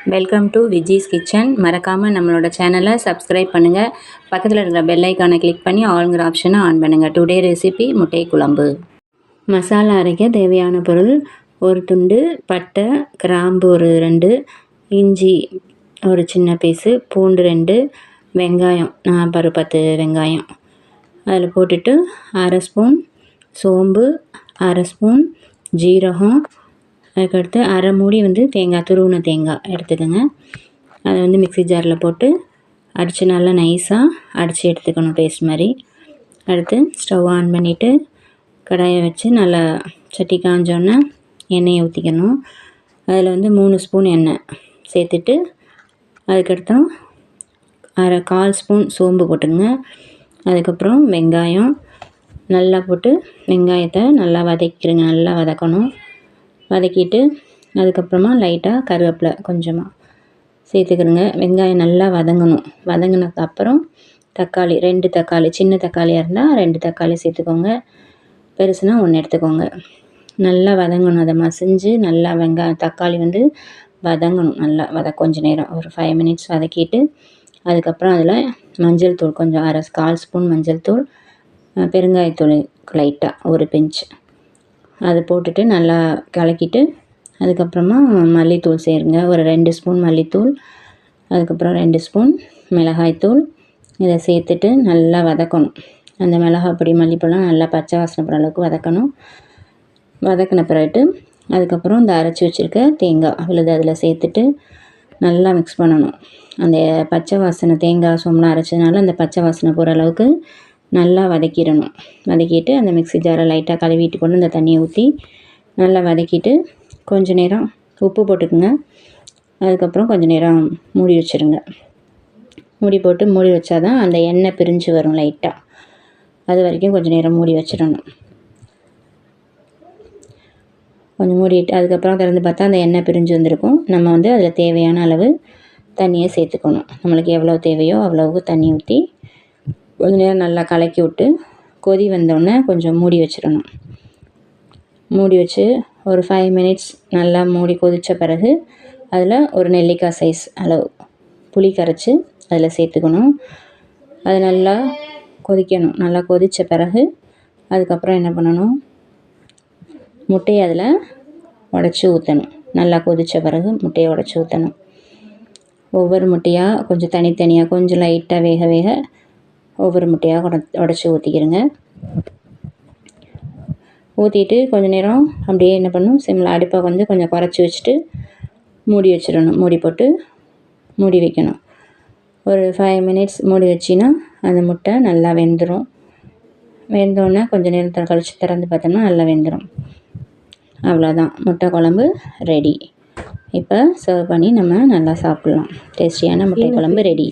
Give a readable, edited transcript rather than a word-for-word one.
Welcome to Viji's kitchen. மறக்காமல் நம்மளோட சேனலை சப்ஸ்கிரைப் பண்ணுங்கள். பக்கத்தில் இருக்கிற பெல் ஐக்கானை கிளிக் பண்ணி ஆளுங்கிற ஆப்ஷனை ஆன் பண்ணுங்கள். டுடே ரெசிபி முட்டை குழம்பு. மசாலா அரைக்க தேவையான பொருள்: ஒரு துண்டு பட்டை, கிராம்பு ஒரு 2, இஞ்சி ஒரு சின்ன பீஸு, பூண்டு 2, வெங்காயம் ஒரு 10 வெங்காயம் அதில் போட்டுட்டு, அரை ஸ்பூன் சோம்பு, அரை ஸ்பூன் ஜீரகம், அதுக்கடுத்து அரை மூடி தேங்காய், துருவின தேங்காய் எடுத்துக்கோங்க. அதை மிக்ஸி ஜாரில் போட்டு அடித்து நல்லா நைஸாக அடித்து எடுத்துக்கணும், பேஸ்ட் மாதிரி. அடுத்து ஸ்டவ் ஆன் பண்ணிவிட்டு கடாயை வச்சு நல்லா சட்டி காஞ்சோன்னே எண்ணெயை ஊற்றிக்கணும். அதில் 3 ஸ்பூன் எண்ணெய் சேர்த்துட்டு, அதுக்கடுத்தோம் கால் ஸ்பூன் சோம்பு போட்டுங்க. அதுக்கப்புறம் வெங்காயம் நல்லா போட்டு வெங்காயத்தை நல்லா வதக்கிடுங்க. நல்லா வதக்கணும். வதக்கிட்டு அதுக்கப்புறமா லைட்டாக கருவேப்பிலை கொஞ்சமாக சேர்த்துக்கிறோங்க. வெங்காயம் நல்லா வதங்கணும். வதங்கினதுக்கப்புறம் தக்காளி 2 தக்காளி, சின்ன தக்காளியாக இருந்தால் 2 தக்காளி சேர்த்துக்கோங்க. பெருசுனா 1 எடுத்துக்கோங்க. நல்லா வதங்கணும். அதை மசிஞ்சு நல்லா தக்காளி வதங்கணும். நல்லா கொஞ்சம் நேரம், ஒரு 5 மினிட்ஸ் வதக்கிட்டு, அதுக்கப்புறம் அதில் மஞ்சள் தூள் கொஞ்சம், கால் ஸ்பூன் மஞ்சள் தூள், பெருங்காயத்தூள் லைட்டாக ஒரு பிஞ்ச் அது போட்டுட்டு நல்லா கலக்கிட்டு, அதுக்கப்புறமா மல்லித்தூள் சேருங்க. ஒரு 2 ஸ்பூன் மல்லித்தூள், அதுக்கப்புறம் 2 ஸ்பூன் மிளகாய்த்தூள். இதை சேர்த்துட்டு நல்லா வதக்கணும். அந்த மிளகாய் பொடி, மல்லிப்பொடிலாம் நல்லா பச்சை வாசனை போகிற அளவுக்கு வதக்கணும். வதக்கின பிறகு அதுக்கப்புறம் இந்த அரைச்சி வச்சுருக்க தேங்காய் விழுது அதில் சேர்த்துட்டு நல்லா மிக்ஸ் பண்ணணும். அந்த பச்சை வாசனை, தேங்காய் சோம்புலாம் அரைச்சதுனால அந்த பச்சை வாசனை போகிற அளவுக்கு நல்லா வதக்கிடணும். வதக்கிட்டு அந்த மிக்ஸி ஜாரை லைட்டாக கழுவிட்டு கொண்டு அந்த தண்ணியை ஊற்றி நல்லா வதக்கிட்டு, கொஞ்சம் நேரம் உப்பு போட்டுக்குங்க. அதுக்கப்புறம் கொஞ்சம் நேரம் மூடி வச்சுருங்க. மூடி வச்சா தான் அந்த எண்ணெய் பிரிஞ்சு வரும் லைட்டாக. அது வரைக்கும் கொஞ்சம் நேரம் மூடி வச்சிடணும். கொஞ்சம் மூடிட்டு அதுக்கப்புறம் திறந்து பார்த்தா அந்த எண்ணெய் பிரிஞ்சு வந்திருக்கும். நம்ம அதில் தேவையான அளவு தண்ணியை சேர்த்துக்கணும். நம்மளுக்கு எவ்வளோ தேவையோ அவ்வளோவுக்கு தண்ணி ஊற்றி கொஞ்சம் நேரம் நல்லா கலக்கி விட்டு, கொதி வந்தோடனே கொஞ்சம் மூடி வச்சிடணும். மூடி வச்சு ஒரு 5 மினிட்ஸ் நல்லா மூடி கொதித்த பிறகு அதில் ஒரு நெல்லிக்காய் சைஸ் அளவு புளி கரைச்சி அதில் சேர்த்துக்கணும். அது நல்லா கொதிக்கணும். நல்லா கொதித்த பிறகு அதுக்கப்புறம் என்ன பண்ணணும், முட்டையை அதில் உடச்சி ஊற்றணும். நல்லா கொதித்த பிறகு முட்டையை உடச்சி ஊற்றணும். ஒவ்வொரு முட்டையாக கொஞ்சம் தனித்தனியாக கொஞ்சம் லைட்டாக வேக ஒவ்வொரு முட்டையாக உடச்சி ஊற்றிக்கிறங்க. ஊற்றிட்டு கொஞ்சம் நேரம் அப்படியே என்ன பண்ணணும், சிம்மில் அடுப்பை கொஞ்சம் குறைச்சி வச்சுட்டு மூடி வச்சிடணும். மூடி போட்டு மூடி வைக்கணும். ஒரு 5 மினிட்ஸ் மூடி வச்சின்னா அந்த முட்டை நல்லா வெந்துடும். வெந்தோடனே கொஞ்சம் நேரத்தில் கழித்து திறந்து பார்த்தோம்னா நல்லா வெந்துடும். அவ்வளோதான், முட்டை குழம்பு ரெடி. இப்போ சர்வ் பண்ணி நம்ம நல்லா சாப்பிட்லாம். டேஸ்டியான முட்டை குழம்பு ரெடி.